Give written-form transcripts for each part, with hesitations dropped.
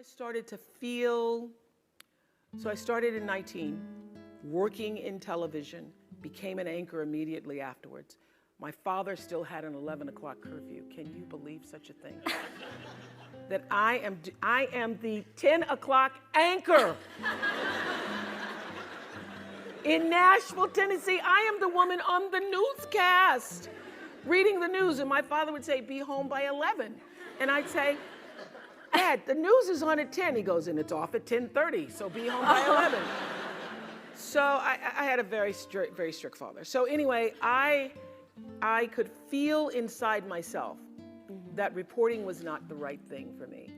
started to feel, so I started in 19, working in television, became an anchor immediately afterwards. My father still had an 11 o'clock curfew. Can you believe such a thing? That I am the 10 o'clock anchor. In Nashville, Tennessee, I am the woman on the newscast, reading the news, and my father would say, be home by 11. And I'd say, Dad, the news is on at 10. He goes, and it's off at 10:30, so be home by 11. So I had a very strict father. So anyway, I could feel inside myself that reporting was not the right thing for me,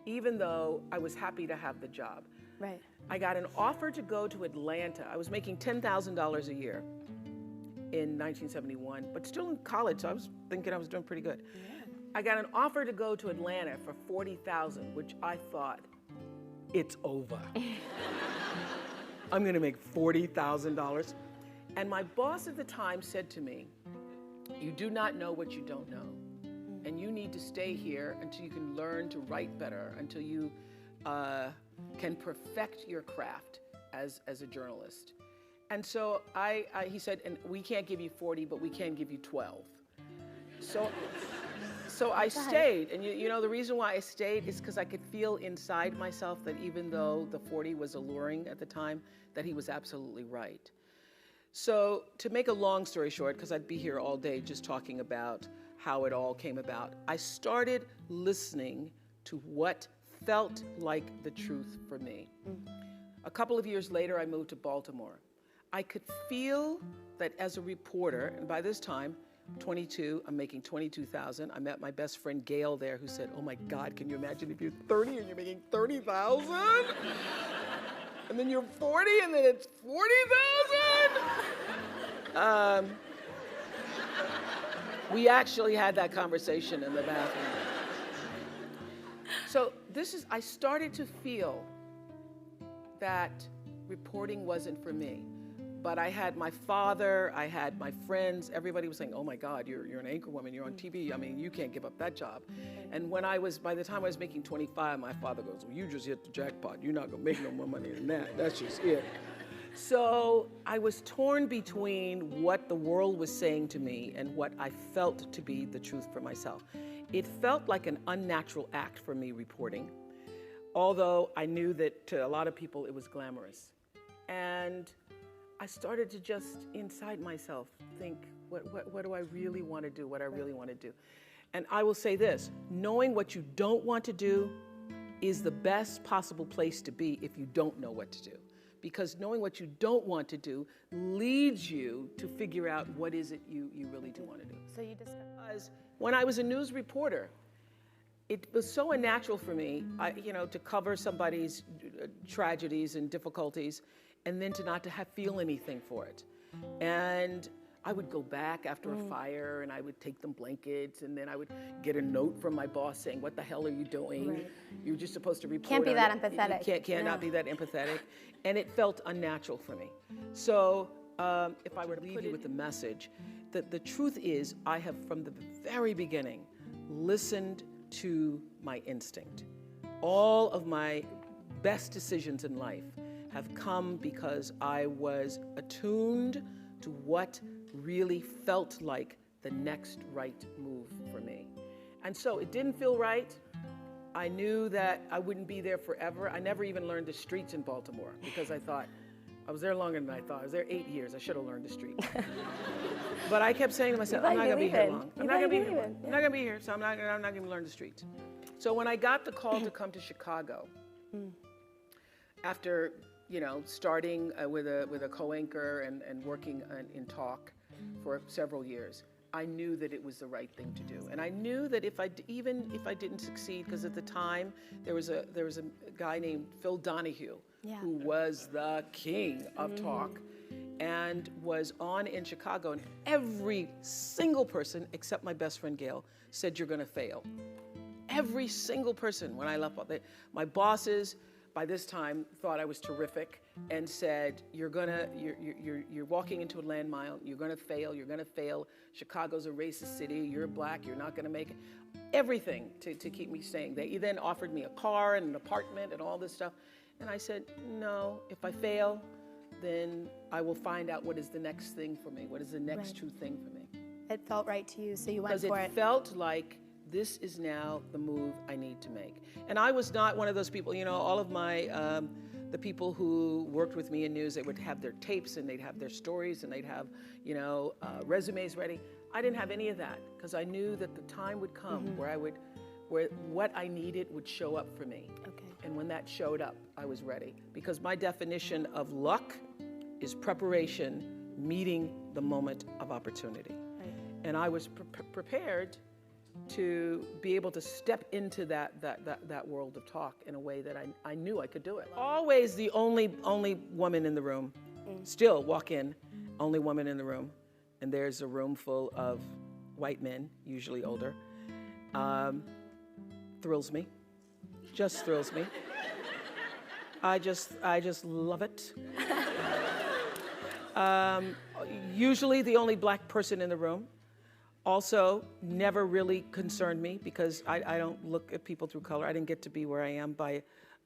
even though I was happy to have the job. Right. I got an offer to go to Atlanta. I was making $10,000 a year in 1971, but still in college, so I was thinking I was doing pretty good. Yeah. I got an offer to go to Atlanta for $40,000, which I thought, it's over. I'm gonna make $40,000. And my boss at the time said to me, you do not know what you don't know. And you need to stay here until you can learn to write better, until you can perfect your craft as a journalist. And so he said, and we can't give you 40, but we can give you 12. So I stayed, and you know the reason why I stayed is because I could feel inside myself that even though the 40 was alluring at the time, that he was absolutely right. So to make a long story short, because I'd be here all day just talking about how it all came about, I started listening to what felt like the truth for me. A couple of years later, I moved to Baltimore. I could feel that as a reporter, and by this time, 22, I'm making $22,000. I met my best friend Gail there, who said, oh my God, can you imagine if you're 30 and you're making $30,000? And then you're 40 and then it's $40,000? We actually had that conversation in the bathroom. So I started to feel that reporting wasn't for me. But I had my father, I had my friends, everybody was saying, oh my God, you're an anchor woman, you're on TV, I mean, you can't give up that job. And by the time I was making 25, my father goes, well, you just hit the jackpot, you're not gonna make no more money than that, that's just it. So I was torn between what the world was saying to me and what I felt to be the truth for myself. It felt like an unnatural act for me reporting, although I knew that to a lot of people it was glamorous. And I started to just, inside myself, think, what do I really want to do, what I really want to do. And I will say this, knowing what you don't want to do is the best possible place to be if you don't know what to do. Because knowing what you don't want to do leads you to figure out what is it you really do want to do. So you discovered. When I was a news reporter, it was so unnatural for me, to cover somebody's tragedies and difficulties, and then to not to feel anything for it. And I would go back after a fire, and I would take them blankets, and then I would get a note from my boss saying, what the hell are you doing? Right. You're just supposed to report. Can't be that empathetic. You cannot be that empathetic. And it felt unnatural for me. So if I were to leave you with the message, that the truth is, I have from the very beginning listened to my instinct. All of my best decisions in life have come because I was attuned to what really felt like the next right move for me. And so it didn't feel right. I knew that I wouldn't be there forever. I never even learned the streets in Baltimore because I thought, I was there longer than I thought. I was there 8 years. I should have learned the streets. But I kept saying to myself, I'm not gonna be here long. I'm not gonna be here long. I'm not gonna be here, so I'm not gonna learn the streets. So when I got the call to come to Chicago, after starting with a co-anchor and working in talk for several years, I knew that it was the right thing to do. And I knew that even if I didn't succeed, because at the time there was a guy named Phil Donahue, who was the king of talk and was on in Chicago, and every single person except my best friend Gail said, you're gonna fail. Every single person when I left, my bosses, by this time thought I was terrific and said, you're walking into a landmine, you're gonna fail, Chicago's a racist city, you're black, you're not gonna make it. Everything to keep me staying. They then offered me a car and an apartment and all this stuff. And I said, no, if I fail, then I will find out what is the next thing for me, what is the next true thing for me. It felt right to you, so you went for it. Because it felt like this is now the move I need to make. And I was not one of those people, you know, all of my, the people who worked with me in news, they would have their tapes and they'd have their stories and they'd have, you know, resumes ready. I didn't have any of that because I knew that the time would come where what I needed would show up for me. Okay. And when that showed up, I was ready. Because my definition of luck is preparation meeting the moment of opportunity. Right. And I was prepared to be able to step into that world of talk in a way that I knew I could do it. Always the only woman in the room. Still walk in, only woman in the room. And there's a room full of white men, usually older. Thrills me, just thrills me. I just love it. Usually the only black person in the room. Also, never really concerned me because I don't look at people through color. I didn't get to be where I am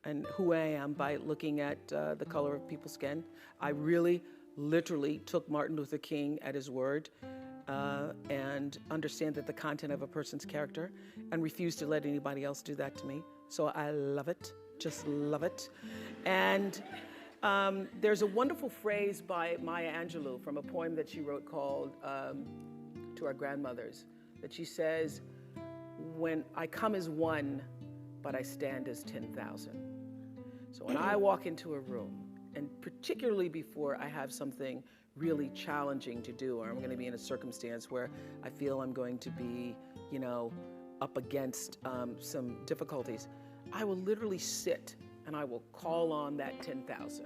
and who I am by looking at the color of people's skin. I really, literally took Martin Luther King at his word and understand that the content of a person's character and refuse to let anybody else do that to me. So I love it, just love it. And there's a wonderful phrase by Maya Angelou from a poem that she wrote called To Our Grandmothers, that she says, when I come as one, but I stand as 10,000. So when I walk into a room, and particularly before I have something really challenging to do, or I'm going to be in a circumstance where I feel I'm going to be, you know, up against some difficulties, I will literally sit and I will call on that 10,000.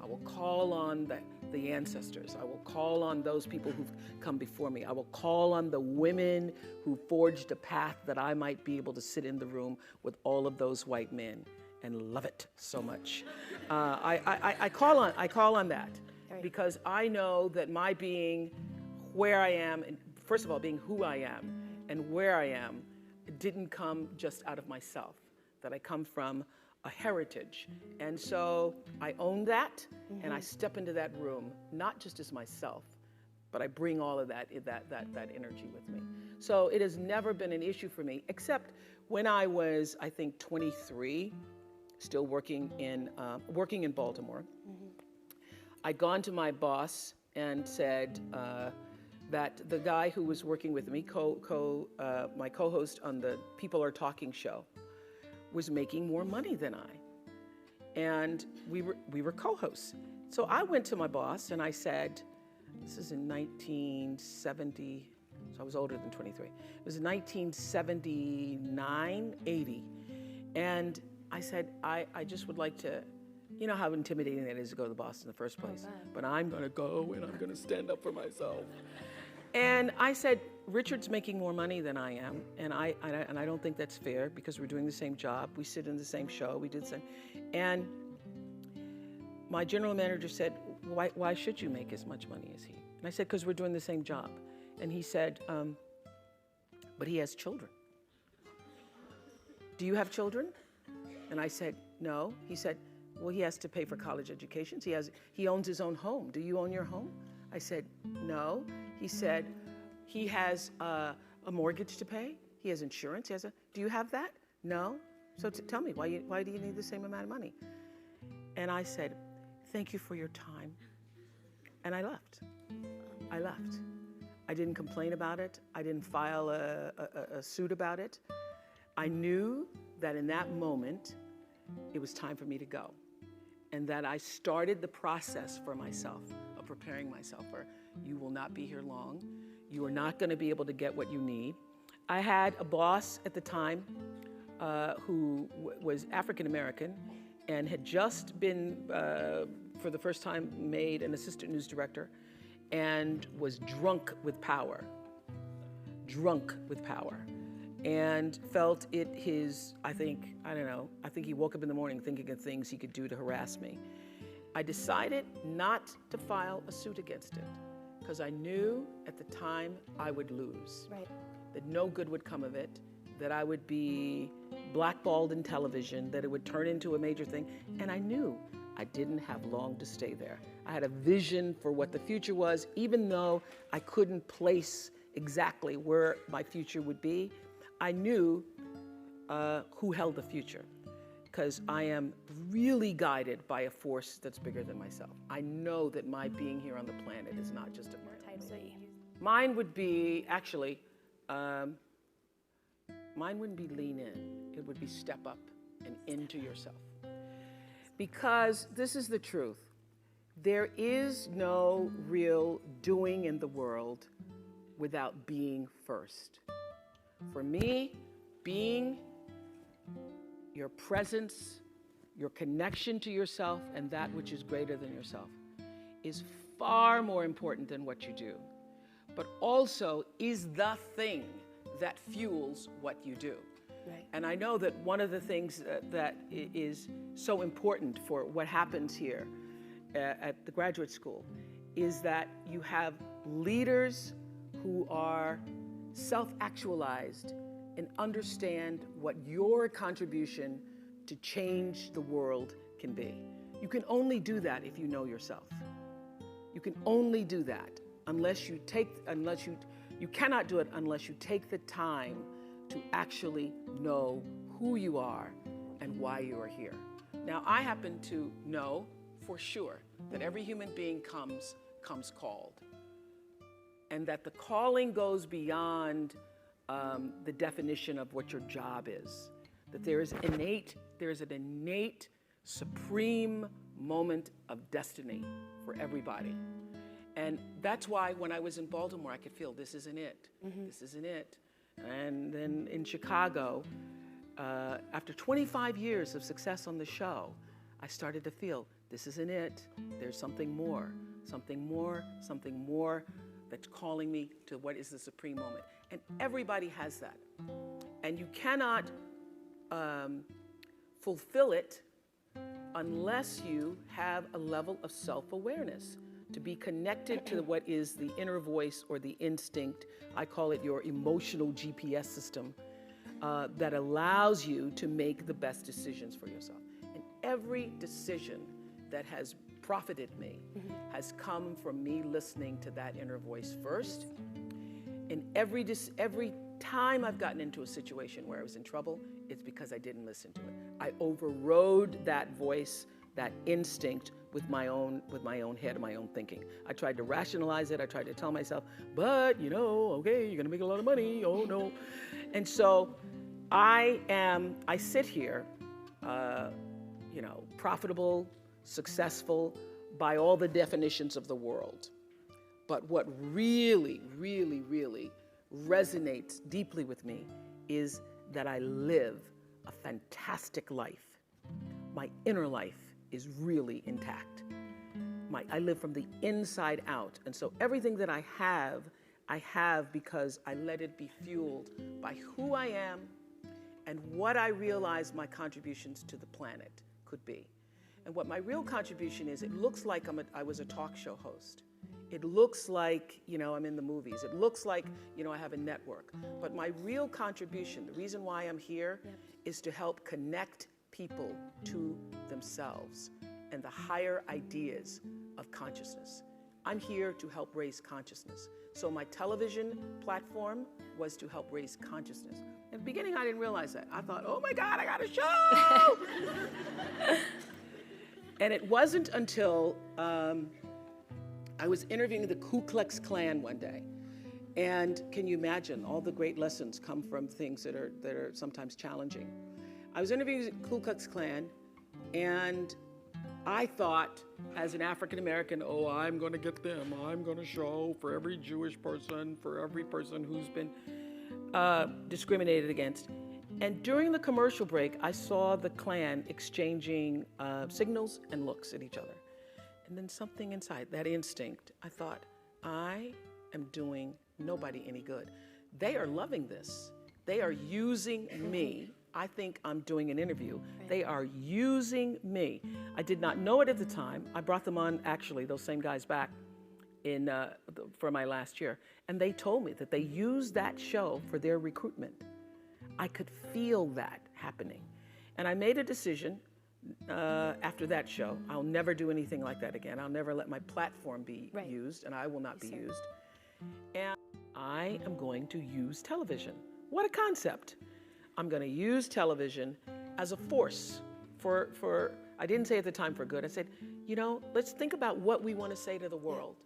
I will call on the ancestors. I will call on those people who've come before me. I will call on the women who forged a path that I might be able to sit in the room with all of those white men and love it so much. I call on that because I know that my being where I am, and first of all, being who I am and where I am, didn't come just out of myself, that I come from a heritage. And so I own that and I step into that room, not just as myself, but I bring all of that energy with me. So it has never been an issue for me, except when I was, I think, 23, still working in Baltimore. I'd gone to my boss and said that the guy who was working with me, my co-host on the People Are Talking show, was making more money than I. And we were co-hosts. So I went to my boss and I said, this is in 1970, so I was older than 23. It was 1979, 80. And I said, I just would like to, you know how intimidating that is to go to the boss in the first place. But I'm gonna go and I'm gonna stand up for myself. And I said, Richard's making more money than I am, and I don't think that's fair because we're doing the same job. We sit in the same show. We do the same. And my general manager said, why should you make as much money as he? And I said, because we're doing the same job. And he said, but he has children. Do you have children? And I said, no. He said, well, he has to pay for college educations. He owns his own home. Do you own your home? I said, no. He said, he has a mortgage to pay. He has insurance. Do you have that? No. So tell me, why do you need the same amount of money? And I said, thank you for your time. And I left. I left. I didn't complain about it. I didn't file a suit about it. I knew that in that moment, it was time for me to go. And that I started the process for myself of preparing myself for, you will not be here long. You are not going to be able to get what you need. I had a boss at the time who was African American and had just been, for the first time, made an assistant news director and was drunk with power. Drunk with power. and felt it I think he woke up in the morning thinking of things he could do to harass me. I decided not to file a suit against it because I knew at the time I would lose, Right. that no good would come of it, that I would be blackballed in television, that it would turn into a major thing, and I knew I didn't have long to stay there. I had a vision for what the future was, even though I couldn't place exactly where my future would be. I knew who held the future, because I am really guided by a force that's bigger than myself. I know that my being here on the planet is not just a Mine would be, actually, mine wouldn't be lean in. It would be step up and into yourself. Because this is the truth. There is no real doing in the world without being first. For me, being, your presence, your connection to yourself and that which is greater than yourself is far more important than what you do, but also is the thing that fuels what you do. Right. And I know that one of the things that is so important for what happens here at the graduate school is that you have leaders who are self-actualized and understand what your contribution to change the world can be. You can only do that if you know yourself. You can only do that you cannot do it unless you take the time to actually know who you are and why you are here. Now, I happen to know for sure that every human being comes called, and that the calling goes beyond the definition of what your job is. That there is an innate, supreme moment of destiny for everybody. And that's why when I was in Baltimore, I could feel this isn't it. Mm-hmm. This isn't it. And then in Chicago, after 25 years of success on the show, I started to feel this isn't it. There's something more that's calling me to what is the supreme moment. And everybody has that. And you cannot fulfill it unless you have a level of self-awareness, to be connected to what is the inner voice or the instinct. I call it your emotional GPS system that allows you to make the best decisions for yourself. And every decision that has profited me has come from me listening to that inner voice first. And every time I've gotten into a situation where I was in trouble, it's because I didn't listen to it. I overrode that voice, that instinct, with my own head and my own thinking. I tried to rationalize it. I tried to tell myself, but okay, you're gonna make a lot of money. Oh no. And so I sit here, profitable, successful by all the definitions of the world. But what really, really, really resonates deeply with me is that I live a fantastic life. My inner life is really intact. I live from the inside out. And so everything that I have because I let it be fueled by who I am and what I realize my contributions to the planet could be. And what my real contribution is, it looks like I was a talk show host. It looks like, I'm in the movies. It looks like, I have a network. But my real contribution, the reason why I'm here, is to help connect people to themselves and the higher ideas of consciousness. I'm here to help raise consciousness. So my television platform was to help raise consciousness. In the beginning, I didn't realize that. I thought, oh my God, I got a show! And it wasn't until I was interviewing the Ku Klux Klan one day. And can you imagine, all the great lessons come from things that are sometimes challenging. I was interviewing the Ku Klux Klan, and I thought, as an African American, I'm going to get them. I'm going to show for every Jewish person, for every person who's been discriminated against. And during the commercial break, I saw the Klan exchanging signals and looks at each other. And then something inside, that instinct, I thought, I am doing nobody any good. They are loving this. They are using me. I think I'm doing an interview. They are using me. I did not know it at the time. I brought them on, actually, those same guys back for my last year. And they told me that they used that show for their recruitment. I could feel that happening. And I made a decision after that show. I'll never do anything like that again. I'll never let my platform be used, and I will not be used. And I am going to use television. What a concept. I'm going to use television as a force for, I didn't say at the time for good. I said, you know, let's think about what we want to say to the world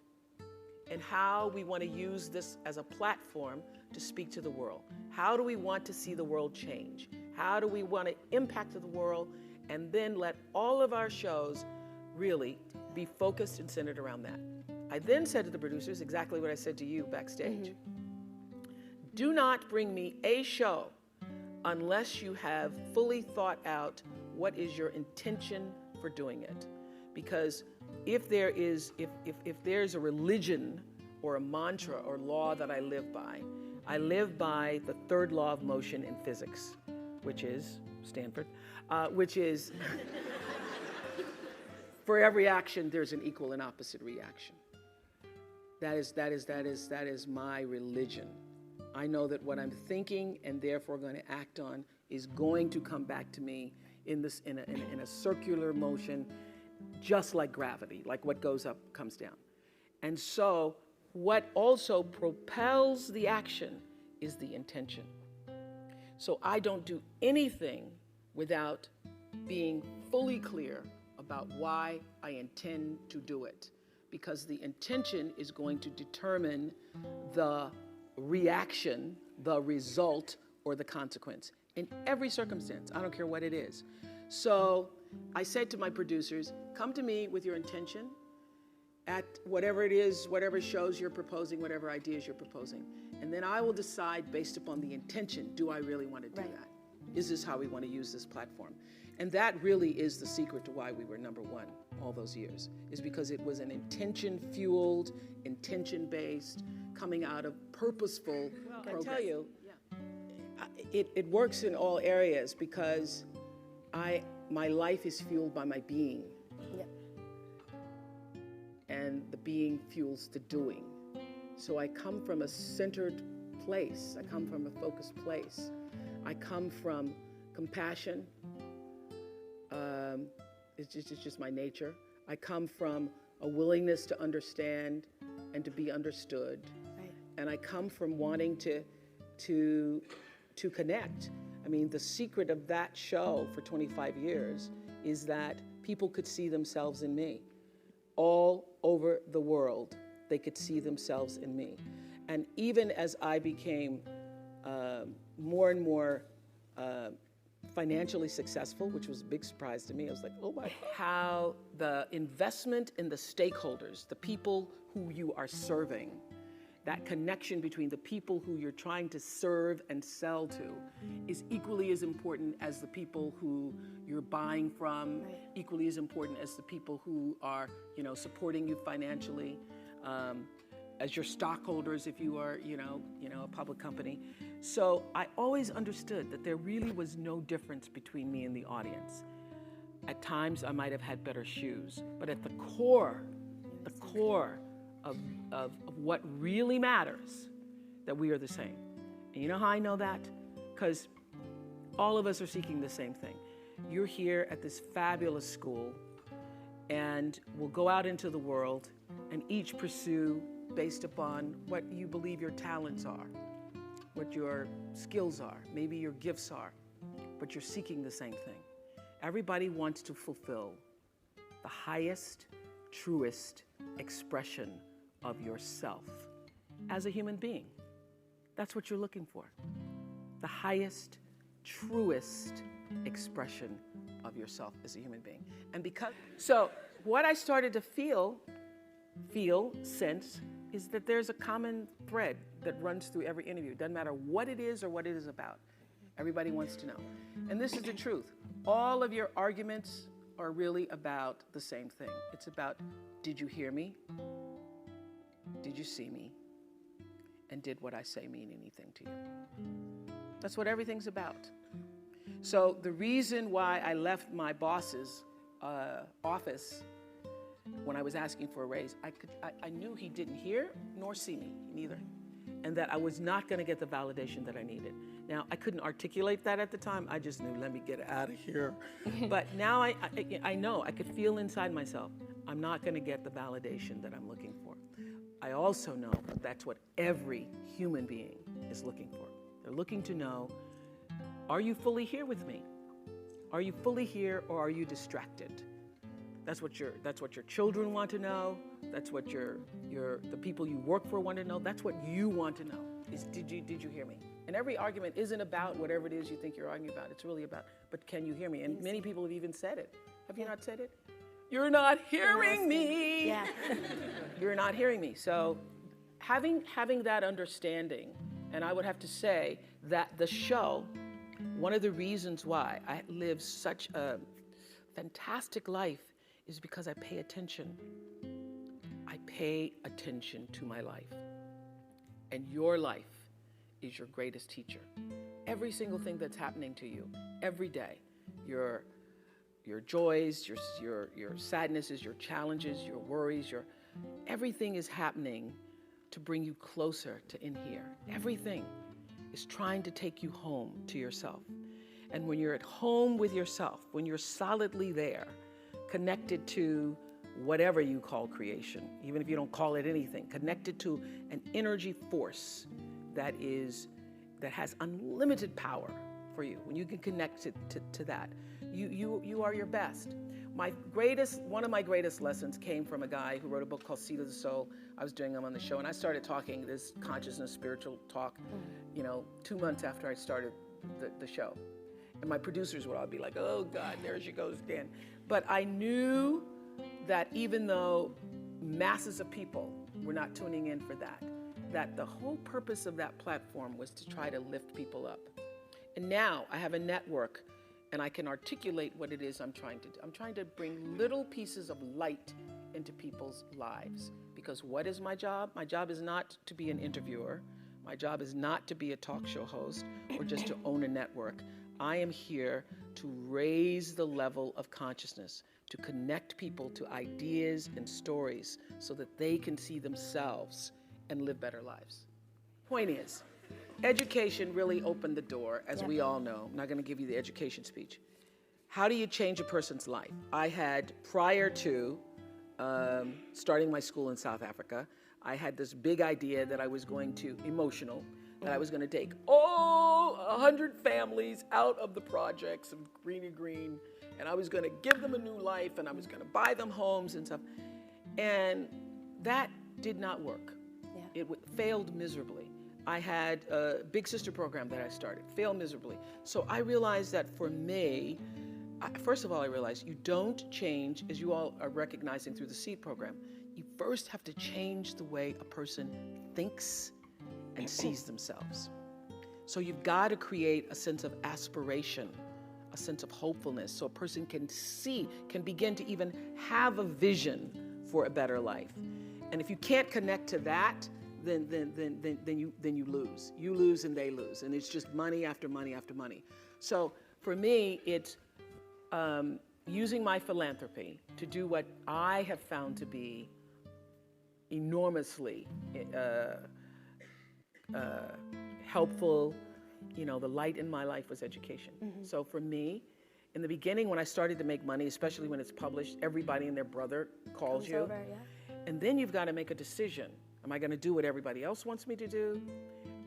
and how we want to use this as a platform to speak to the world. How do we want to see the world change? How do we want to impact the world? And then let all of our shows really be focused and centered around that. I then said to the producers exactly what I said to you backstage. Do not bring me a show unless you have fully thought out what is your intention for doing it. Because if there's a religion or a mantra or law that I live by the third law of motion in physics, which is Stanford, which is for every action there's an equal and opposite reaction. That is my religion. I know that what I'm thinking and therefore going to act on is going to come back to me in a circular motion, just like gravity, like what goes up comes down. And so what also propels the action is the intention. So I don't do anything without being fully clear about why I intend to do it, because the intention is going to determine the reaction, the result, or the consequence in every circumstance. I don't care what it is. So I said to my producers, come to me with your intention at whatever it is, whatever shows you're proposing, whatever ideas you're proposing. And then I will decide based upon the intention, do I really want to do that? Is this how we want to use this platform? And that really is the secret to why we were #1 all those years, is because it was an intention-fueled, intention-based, coming out of purposeful progress. I tell you, it works in all areas because my life is fueled by my being. And the being fuels the doing. So I come from a centered place. I come from a focused place. I come from compassion. It's just my nature. I come from a willingness to understand and to be understood. And I come from wanting to connect. I mean, the secret of that show for 25 years is that people could see themselves in me. All over the world, they could see themselves in me. And even as I became more and more financially successful, which was a big surprise to me, I was like, oh my God. How the investment in the stakeholders, the people who you are serving, that connection between the people who you're trying to serve and sell to is equally as important as the people who you're buying from, equally as important as the people who are, supporting you financially, as your stockholders if you are, a public company. So I always understood that there really was no difference between me and the audience. At times I might have had better shoes, but at the core of what really matters, that we are the same. And you know how I know that? Because all of us are seeking the same thing. You're here at this fabulous school, and we'll go out into the world and each pursue based upon what you believe your talents are, what your skills are, maybe your gifts are, but you're seeking the same thing. Everybody wants to fulfill the highest, truest expression of yourself as a human being. That's what you're looking for. The highest, truest expression of yourself as a human being. And so what I started to sense is that there's a common thread that runs through every interview. It doesn't matter what it is or what it is about. Everybody wants to know. And this is the truth. All of your arguments are really about the same thing. It's about, did you hear me? Did you see me? And did what I say mean anything to you? That's what everything's about. So the reason why I left my boss's office when I was asking for a raise, I knew he didn't hear nor see me, neither. And that I was not going to get the validation that I needed. Now, I couldn't articulate that at the time. I just knew, let me get out of here. But now I know, I could feel inside myself, I'm not going to get the validation that I'm looking for. I also know that's what every human being is looking for. They're looking to know, are you fully here with me? Are you fully here, or are you distracted? That's what your children want to know. That's what the people you work for want to know. That's what you want to know. Is did you hear me? And every argument isn't about whatever it is you think you're arguing about. It's really about, but can you hear me? And many people have even said it. Have you not said it? You're not hearing me. Yeah. You're not hearing me. So having that understanding, and I would have to say that the show, one of the reasons why I live such a fantastic life is because I pay attention. I pay attention to my life. And your life is your greatest teacher. Every single thing that's happening to you, every day, your joys, your sadnesses, your challenges, your worries, everything is happening to bring you closer to in here. Everything is trying to take you home to yourself. And when you're at home with yourself, when you're solidly there, connected to whatever you call creation, even if you don't call it anything, connected to an energy force that has unlimited power for you. When you can connect to that, you are your best. One of my greatest lessons came from a guy who wrote a book called Seed of the Soul. I was doing him on the show, and I started talking this consciousness, spiritual talk, 2 months after I started the show. And my producers would all be like, oh God, there she goes again. But I knew that even though masses of people were not tuning in for that the whole purpose of that platform was to try to lift people up. And now I have a network, and I can articulate what it is I'm trying to do. I'm trying to bring little pieces of light into people's lives. Because what is my job? My job is not to be an interviewer. My job is not to be a talk show host or just to own a network. I am here to raise the level of consciousness, to connect people to ideas and stories so that they can see themselves and live better lives. Point is, education really opened the door, as we all know. I'm not going to give you the education speech. How do you change a person's life? I had, prior to starting my school in South Africa, I had this big idea that I was going to, that I was going to take 100 families out of the projects of Greeny Green, and I was going to give them a new life, and I was going to buy them homes and stuff. And that did not work. Yeah. It failed miserably. I had a Big Sister program that I started, failed miserably. So I realized that for me, first of all, I realized you don't change, as you all are recognizing through the SEED program, you first have to change the way a person thinks and sees themselves. So you've got to create a sense of aspiration, a sense of hopefulness, so a person can begin to even have a vision for a better life. And if you can't connect to that, then you lose. You lose and they lose. And it's just money after money after money. So for me, it's using my philanthropy to do what I have found to be enormously helpful. The light in my life was education. Mm-hmm. So for me, in the beginning, when I started to make money, especially when it's published, everybody and their brother calls you. Over, yeah. And then you've got to make a decision. Am I going to do what everybody else wants me to do?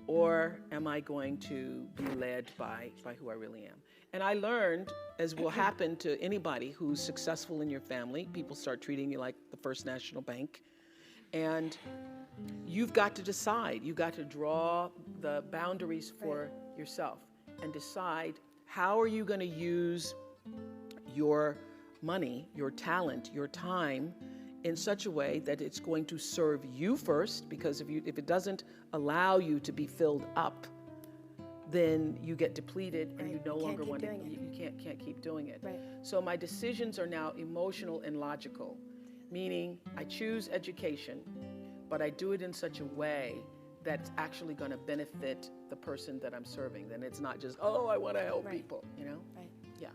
Or am I going to be led by who I really am? And I learned, as will happen to anybody who's successful in your family, people start treating you like the First National Bank. And you've got to decide. You've got to draw the boundaries for yourself and decide how are you going to use your money, your talent, your time in such a way that it's going to serve you first, because if it doesn't allow you to be filled up, then you get depleted and you no longer want to, you can't keep doing it. Right. So my decisions are now emotional and logical, meaning I choose education, but I do it in such a way that's actually going to benefit the person that I'm serving. Then it's not just, oh, I want to help Right. people, you know? Right. Yeah.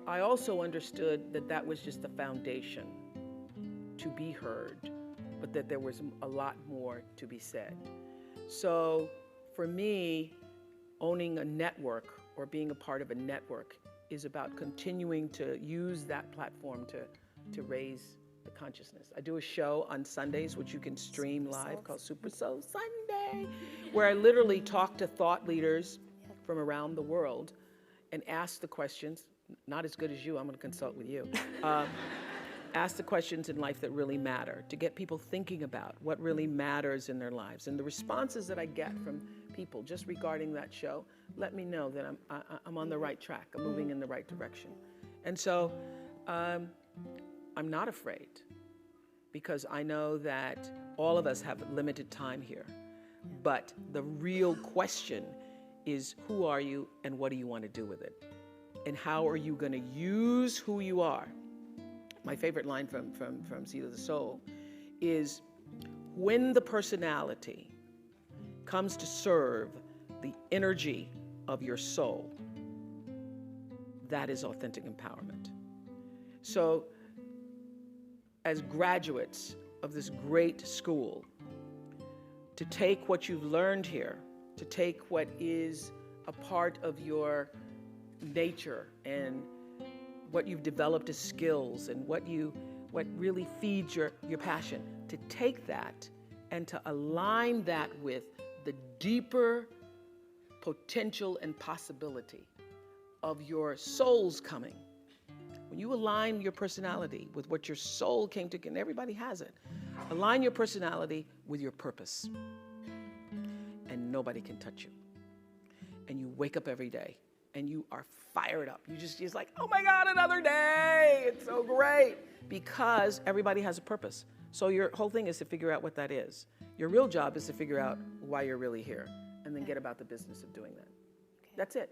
I also understood that that was just the foundation to be heard, but that there was a lot more to be said. So for me, owning a network or being a part of a network is about continuing to use that platform to raise the consciousness. I do a show on Sundays, which you can stream live, called Super Soul Sunday, where I literally talk to thought leaders from around the world and ask the questions. Not as good as you, I'm gonna consult with you. Ask the questions in life that really matter, to get people thinking about what really matters in their lives. And the responses that I get from people just regarding that show let me know that I'm on the right track, I'm moving in the right direction. And so I'm not afraid, because I know that all of us have limited time here. But the real question is, who are you and what do you want to do with it? And how are you going to use who you are? My favorite line from Seed of the Soul is, when the personality comes to serve the energy of your soul, that is authentic empowerment. So as graduates of this great school, to take what you've learned here, to take what is a part of your nature and what you've developed as skills and what really feeds your passion, to take that and to align that with the deeper potential and possibility of your soul's coming. When you align your personality with what your soul came to, and everybody has it, align your personality with your purpose, and nobody can touch you. And you wake up every day and you are fired up. You're like, oh my God, another day. It's so great. Because everybody has a purpose. So your whole thing is to figure out what that is. Your real job is to figure out why you're really here, and then get about the business of doing that. Okay. That's it.